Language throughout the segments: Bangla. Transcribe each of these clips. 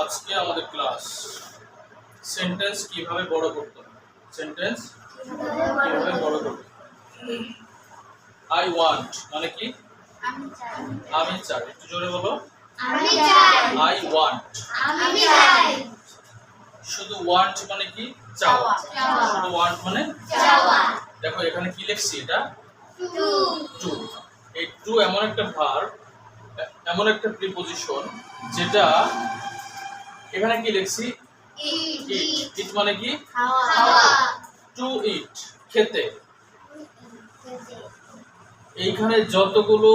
আজকে আমাদের ক্লাস সেন্টেন্স কিভাবে বড় করতে হয়। সেন্টেন্স কিভাবে বড় করতে হয়। আই ওয়ান্ট মানে কি? আমি চাই। একটু জোরে বলো। আমি চাই। I want. আমি চাই। শুধু ওয়ান্ট মানে কি? চাওয়া। চাওয়া। শুধু ওয়ান্ট মানে চাওয়া। দেখো এখানে কি লিখছি, এটা টু। টু। এই টু এমন একটা ভার্ব, এমন একটা প্রিপজিশন যেটা এখানে কি লিখছি? ইট। ইট। ইট মানে কি? খাওয়া। টু ইট খেতে। এইখানে যতগুলো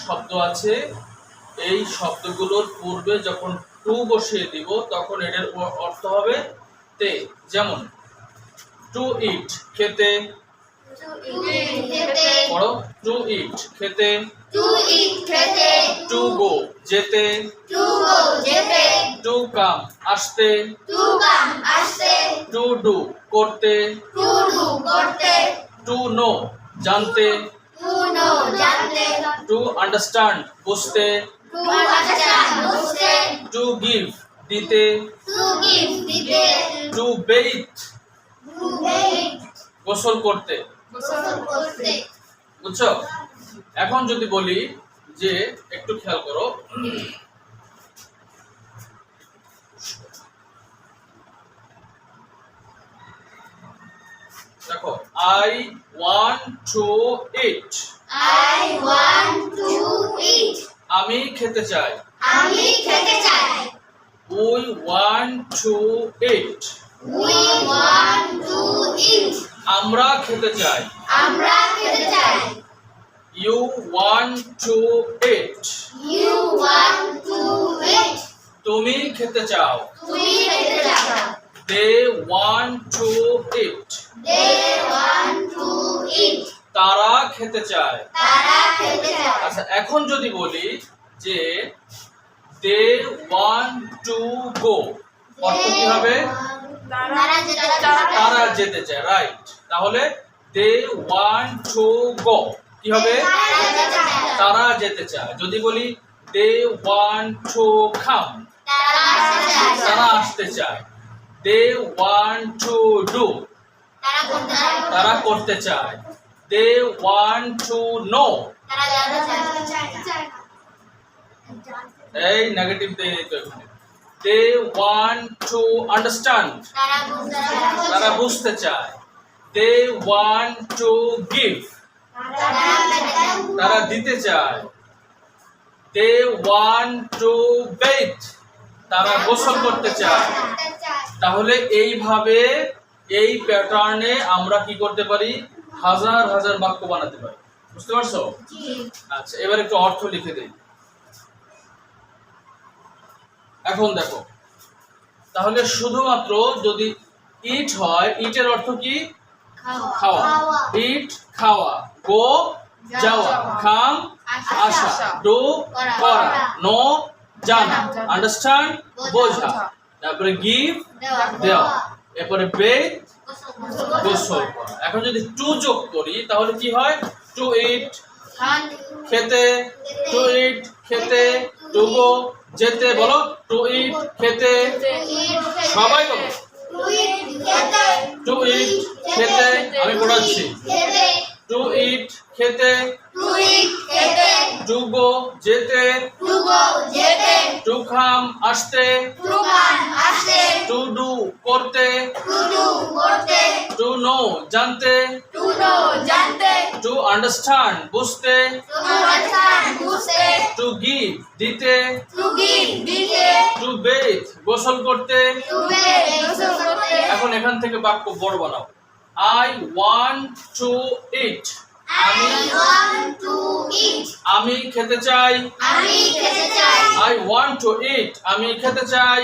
শব্দ আছে এই শব্দগুলোর পূর্বে যখন টু বসিয়ে দিব তখন এটার অর্থ হবে তে। যেমন টু ইট খেতে, খেতে। পড়ো টু ইট খেতে, টু ইট খেতে। টু গো যেতে, টু গো যেতে। টু কাম আসতে, টু কাম আসতে। টু ডু করতে, টু ডু করতে। টু নো জানতে, টু নো জানতে। টু আন্ডারস্ট্যান্ড বুঝতে, টু আন্ডারস্ট্যান্ড বুঝতে। টু গিভ দিতে, টু গিভ দিতে। টু বেথ টু বেথ গোসল করতে। গোসল করতে। বুঝছো? এখন যদি বলি যে একটু খেয়াল করো, দেখো I want to it, I want to eat. আমি খেতে চাই। আমি খেতে চাই। We want to it, We want to eat. আমরা খেতে চাই। আমরা খেতে চাই। You want to eat, You want to eat. তুমি খেতে চাও। তুমি খেতে চাও। They want to eat, They want to eat. তারা খেতে চায়। তারা খেতে চায়। আচ্ছা এখন যদি বলি যে দে ওয়ান্ট টু গো, অর্থ কি হবে? তারা যেতে চায়। তারা যেতে চায়, রাইট। তাহলে দে ওয়ান্ট টু গো কি হবে? তারা যেতে চায়। তারা যেতে চায়। যদি বলি দে ওয়ান্ট টু কাম, তারা আসতে চায়। তারা আসতে চায়। দে ওয়ান্ট টু ডু, তারা করতে চায়। তারা করতে চায়। দে ওয়ান্ট টু নো, তারা জানতে চায়। এই নেগেটিভ দেই তো এখানে। দে ওয়ান্ট টু আন্ডারস্ট্যান্ড, তারা বুঝতে চায়। তারা বুঝতে চায়। দে ওয়ান্ট টু গিভ, তারা দিতে চায়। দে ওয়ান্ট টু বেথ, তারা গোসল করতে চায়। তাহলে এইভাবে এই প্যাটার্নে আমরা কি করতে পারি? হাজার হাজার বাক্য বানাতে পারি। বুঝতে পারছো? আচ্ছা এবার একটু অর্থ লিখে দেই। এখন দেখো তাহলে শুধুমাত্র যদি ইট হয়, ইটের অর্থ কি? খাওয়া। ইট খাওয়া, গো যাওয়া, কাম আসা, ডু করা, নো জানা, আন্ডারস্ট্যান্ড বোঝা, তারপরে গিভ দেওয়া, এরপরে বেথ গোসল করা। এখন যদি টু যোগ করি তাহলে কি হয়? টু ইট খেতে, টু ইট খেতে, টু গো যেতে, বলো টু ইট খেতে, সবাই বলো টু ইট খেতে। আমি পড়াচ্ছি। টু ইট খেতে, টু গো যেতে, টু কাম আসতে, টু ডু করতে, টু নো জানতে, টু আন্ডারস্ট্যান্ড বুঝতে, টু গিভ দিতে, টু বেথ গোসল করতে। এখন এখান থেকে বাক্য বড় বানাও। আই ওয়ান্ট টু ইট, আমি খেতে চাই। আই ওয়ান্ট টু ইট, আমি খেতে চাই।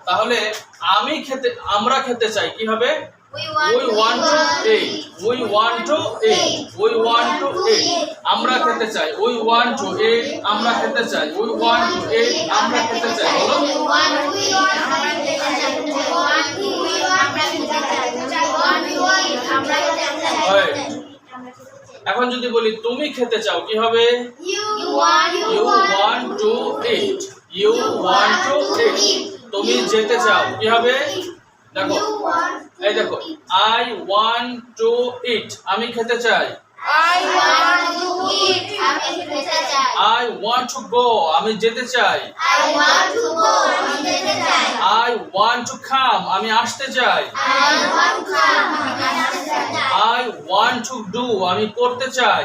তাহলে আমরা খেতে চাই কি হবে We we want to eat we want to eat we want to eat আমরা খেতে চাই we want to eat আমরা খেতে চাই we want to eat আমরা খেতে চাই বলো Right. এখন যদি বলি তুমি খেতে চাও কি হবে you want to eat you want to eat তুমি যেতে চাও কি হবে দেখো এই দেখো I want to eat আমি খেতে চাই I want to go আমি যেতে চাই I want to come আমি আসতে চাই I want to do আমি করতে চাই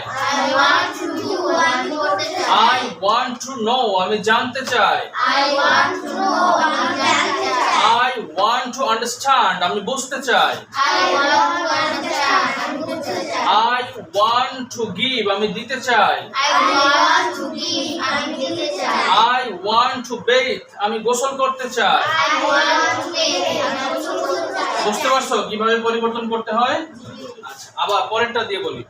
I want to know আমি জানতে চাই I want to understand আমি বুঝতে চাই I want to give আমি দিতে চাই I want to bathe আমি গোসল করতে চাই বুঝতে পারছো কিভাবে পরিবর্তন করতে হয় আচ্ছা আবার পরেরটা দিয়ে বলি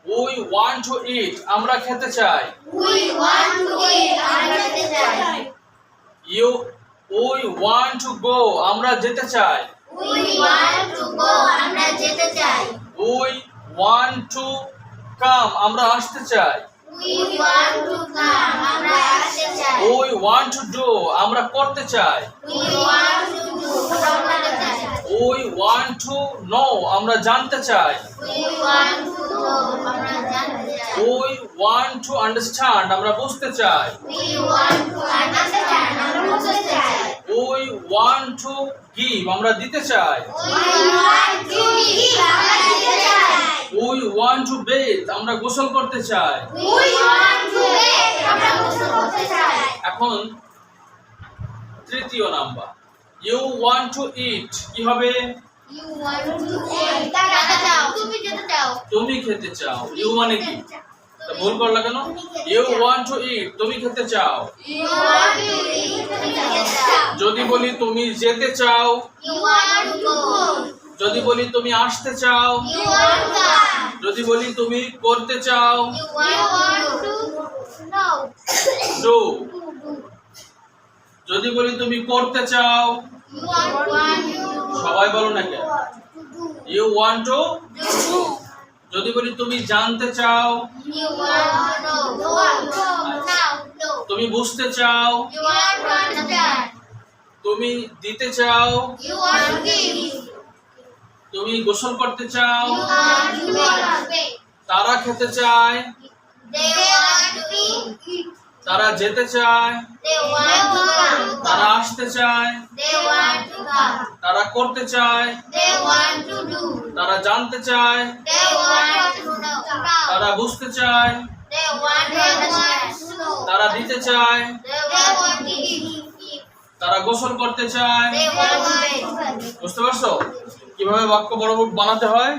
we want to eat আমরা খেতে চাই we want to go আমরা যেতে চাই we want to come আমরা আসতে চাই we want to do আমরা করতে চাই we want to know আমরা জানতে চাই we want to understand আমরা বুঝতে চাই we want to give আমরা দিতে চাই we want to bathe আমরা গোসল করতে চাই এখন তৃতীয় number you want to eat কি হবে তুমি খেতে চাও you মানে কি তা ভুল করলা কেন you want to eat তুমি খেতে চাও যদি বলি তুমি যেতে চাও যদি বলি তুমি আসতে চাও যদি বলি তুমি করতে চাও do যদি বলি তুমি করতে চাও সবাই বলো না কেন you want to যদি বলি তুমি জানতে চাও তুমি বুঝতে চাও তুমি দিতে চাও তুমি গোসল করতে চাও তারা খেতে চায় তারা যেতে চায় তারা আসতে চায় তারা করতে চায় তারা জানতে চায় তারা বুঝতে চায় তারা দিতে চায় তারা গোসল করতে চায় বুঝতে পারছো কিভাবে বাক্য বড় বানাতে হয়